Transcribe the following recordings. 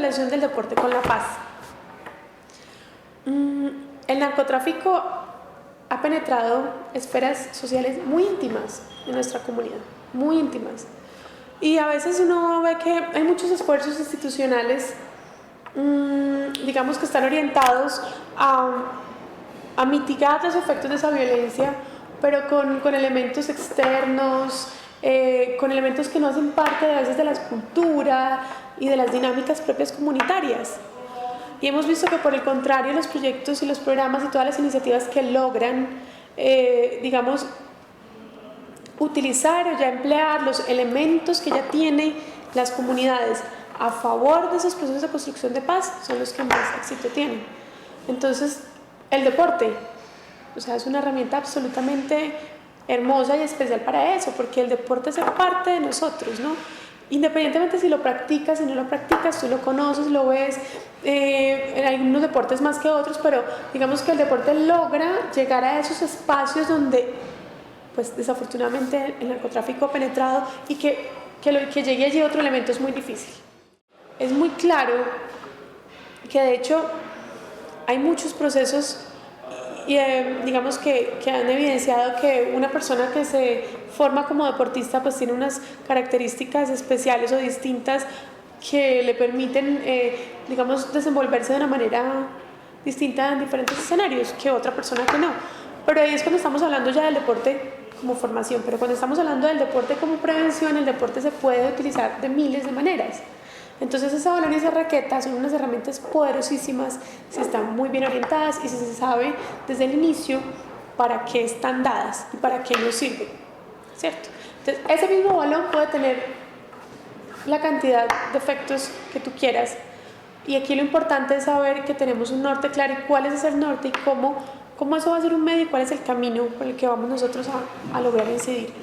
relación del deporte con la paz. El narcotráfico ha penetrado esferas sociales muy íntimas de nuestra comunidad, muy íntimas. Y a veces uno ve que hay muchos esfuerzos institucionales, digamos, que están orientados a mitigar los efectos de esa violencia, pero con elementos externos, con elementos que no hacen parte a veces de la cultura y de las dinámicas propias comunitarias. Y hemos visto que por el contrario los proyectos y los programas y todas las iniciativas que logran, digamos, utilizar o ya emplear los elementos que ya tienen las comunidades a favor de esos procesos de construcción de paz son los que más éxito tienen. Entonces, el deporte, o sea, es una herramienta absolutamente hermosa y especial para eso, porque el deporte es parte de nosotros, ¿no? Independientemente si lo practicas, si no lo practicas, tú lo conoces, lo ves, hay unos deportes más que otros, pero digamos que el deporte logra llegar a esos espacios donde, pues desafortunadamente, el narcotráfico ha penetrado y que llegue allí otro elemento es muy difícil. Es muy claro que de hecho hay muchos procesos y digamos que han evidenciado que una persona que se forma como deportista pues tiene unas características especiales o distintas que le permiten, digamos, desenvolverse de una manera distinta en diferentes escenarios que otra persona que no. Pero ahí es cuando estamos hablando ya del deporte como formación, pero cuando estamos hablando del deporte como prevención, el deporte se puede utilizar de miles de maneras. Entonces esa balón y esa raqueta son unas herramientas poderosísimas si están muy bien orientadas y si se sabe desde el inicio para qué están dadas y para qué nos sirven, ¿cierto? Entonces ese mismo balón puede tener la cantidad de efectos que tú quieras y aquí lo importante es saber que tenemos un norte claro y cuál es ese norte y cómo eso va a ser un medio y cuál es el camino por el que vamos nosotros a lograr incidir.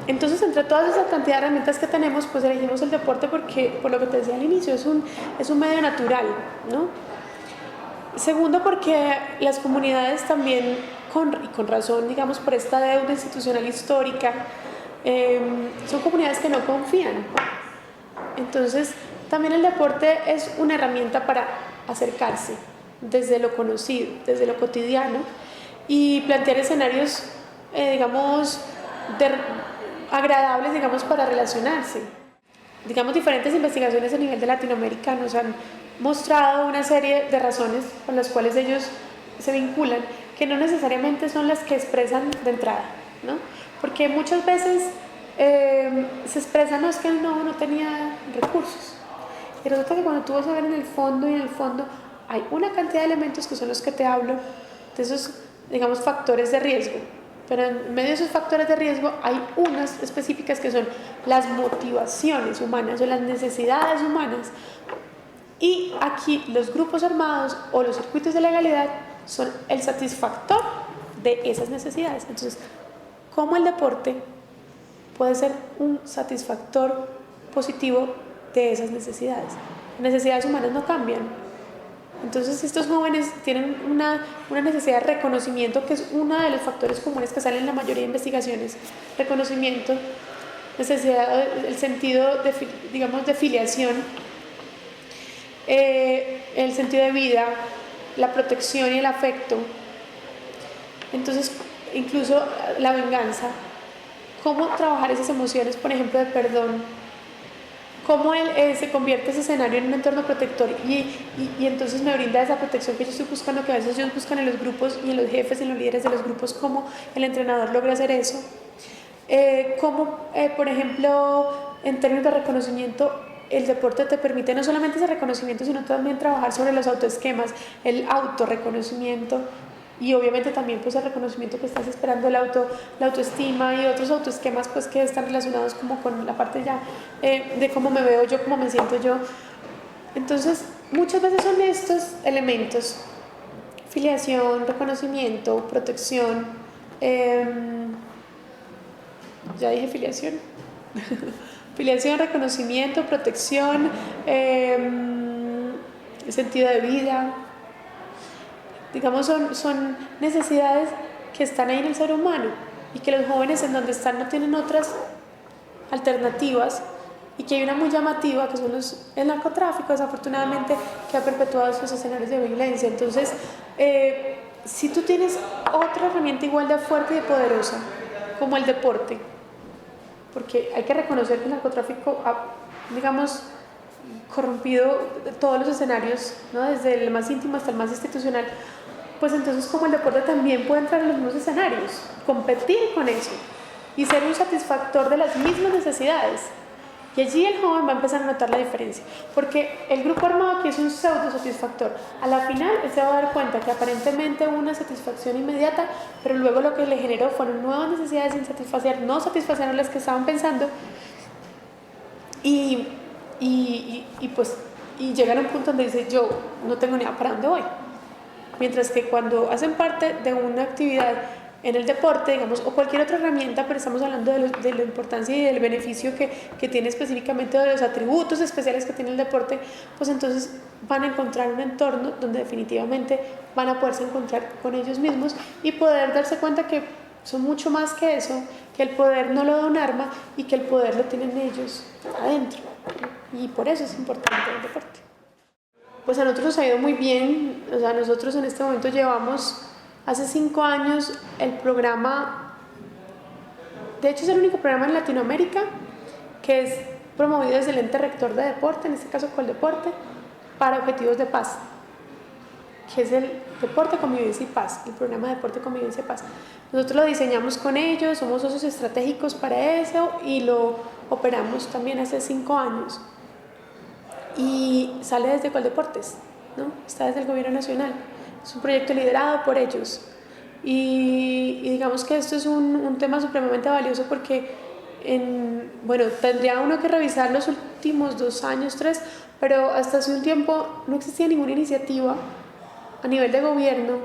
Entonces, entre todas esa cantidad de herramientas que tenemos, pues elegimos el deporte porque, por lo que te decía al inicio, es un medio natural, ¿no? Segundo, porque las comunidades también, y con razón, digamos, por esta deuda institucional histórica, son comunidades que no confían. Entonces, también el deporte es una herramienta para acercarse desde lo conocido, desde lo cotidiano y plantear escenarios, digamos, agradables, digamos, para relacionarse. Digamos, diferentes investigaciones a nivel de Latinoamérica nos han mostrado una serie de razones por las cuales ellos se vinculan, que no necesariamente son las que expresan de entrada, ¿no? Porque muchas veces se expresan, no, es que no tenía recursos. Y resulta que cuando tú vas a ver en el fondo hay una cantidad de elementos que son los que te hablo, de esos, digamos, factores de riesgo. Pero en medio de esos factores de riesgo hay unas específicas que son las motivaciones humanas o las necesidades humanas. Y aquí los grupos armados o los circuitos de legalidad son el satisfactor de esas necesidades. Entonces, ¿cómo el deporte puede ser un satisfactor positivo de esas necesidades? Las necesidades humanas no cambian. Entonces estos jóvenes tienen una necesidad de reconocimiento que es uno de los factores comunes que salen en la mayoría de investigaciones. Reconocimiento, necesidad, el sentido de, digamos, de filiación, el sentido de vida, la protección y el afecto. Entonces incluso la venganza. ¿Cómo trabajar esas emociones, por ejemplo, de perdón? Cómo se convierte ese escenario en un entorno protector y entonces me brinda esa protección que yo estoy buscando, que a veces ellos buscan en los grupos y en los jefes y en los líderes de los grupos, cómo el entrenador logra hacer eso. Cómo, por ejemplo, en términos de reconocimiento, el deporte te permite no solamente ese reconocimiento, sino también trabajar sobre los autoesquemas, el autorreconocimiento y obviamente también pues el reconocimiento que estás esperando, la autoestima y otros autoesquemas pues que están relacionados como con la parte ya de cómo me veo yo, cómo me siento yo. Entonces muchas veces son estos elementos: filiación, reconocimiento, protección, ya dije filiación filiación, reconocimiento, protección, sentido de vida. Digamos, son necesidades que están ahí en el ser humano y que los jóvenes en donde están no tienen otras alternativas y que hay una muy llamativa, que son el narcotráfico, desafortunadamente, que ha perpetuado esos escenarios de violencia. Entonces, si tú tienes otra herramienta igual de fuerte y de poderosa, como el deporte, porque hay que reconocer que el narcotráfico ha, digamos, corrompido todos los escenarios, ¿no? Desde el más íntimo hasta el más institucional, pues entonces como el deporte también puede entrar en los mismos escenarios, competir con eso y ser un satisfactor de las mismas necesidades. Y allí el joven va a empezar a notar la diferencia, porque el grupo armado aquí es un pseudo satisfactor. A la final él se va a dar cuenta que aparentemente hubo una satisfacción inmediata, pero luego lo que le generó fueron nuevas necesidades sin satisfacer, no satisfacieron las que estaban pensando, y llegan a un punto donde dice, yo no tengo ni idea para dónde voy. Mientras que cuando hacen parte de una actividad en el deporte, digamos, o cualquier otra herramienta, pero estamos hablando de la importancia y del beneficio que tiene específicamente, de los atributos especiales que tiene el deporte, pues entonces van a encontrar un entorno donde definitivamente van a poderse encontrar con ellos mismos y poder darse cuenta que son mucho más que eso, que el poder no lo da un arma y que el poder lo tienen ellos adentro. Y por eso es importante el deporte. Pues a nosotros nos ha ido muy bien. O sea, nosotros en este momento llevamos hace 5 años el programa, de hecho es el único programa en Latinoamérica que es promovido desde el ente rector de deporte, en este caso Coldeporte, para objetivos de paz, que es el Deporte, Convivencia y Paz, el programa de Deporte, Convivencia y Paz. Nosotros lo diseñamos con ellos, somos socios estratégicos para eso y lo operamos también hace 5 años. Y sale desde Coldeportes, ¿no? Está desde el gobierno nacional. Es un proyecto liderado por ellos. Y digamos que esto es un tema supremamente valioso porque, bueno, tendría uno que revisar los últimos 2 años, 3, pero hasta hace un tiempo no existía ninguna iniciativa a nivel de gobierno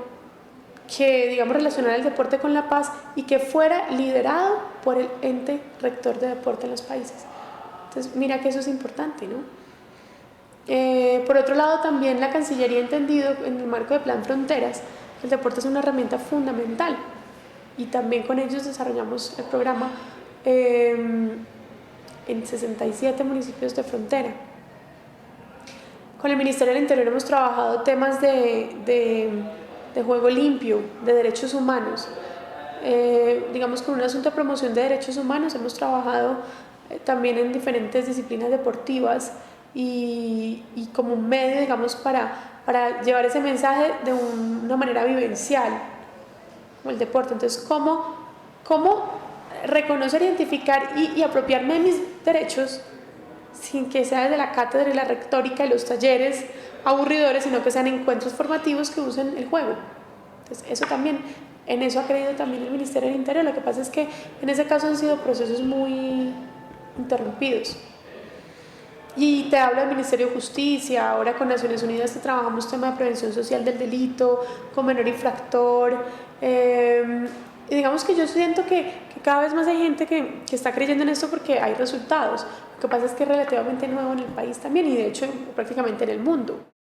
que, digamos, relacionara el deporte con la paz y que fuera liderado por el ente rector de deporte en los países. Entonces, mira que eso es importante, ¿no? Por otro lado, también la Cancillería ha entendido en el marco de Plan Fronteras que el deporte es una herramienta fundamental y también con ellos desarrollamos el programa en 67 municipios de frontera. Con el Ministerio del Interior hemos trabajado temas de juego limpio, de derechos humanos. Digamos, con un asunto de promoción de derechos humanos hemos trabajado también en diferentes disciplinas deportivas y como un medio, digamos, para llevar ese mensaje de una manera vivencial, como el deporte. Entonces, ¿cómo reconocer, identificar y apropiarme de mis derechos sin que sea desde la cátedra y la retórica y los talleres aburridores, sino que sean encuentros formativos que usen el juego? Entonces, eso también, en eso ha creído también el Ministerio del Interior. Lo que pasa es que en ese caso han sido procesos muy interrumpidos. Y te hablo del Ministerio de Justicia, ahora con Naciones Unidas que trabajamos tema de prevención social del delito, con menor infractor. Y digamos que yo siento que cada vez más hay gente que está creyendo en esto porque hay resultados. Lo que pasa es que es relativamente nuevo en el país también y de hecho prácticamente en el mundo.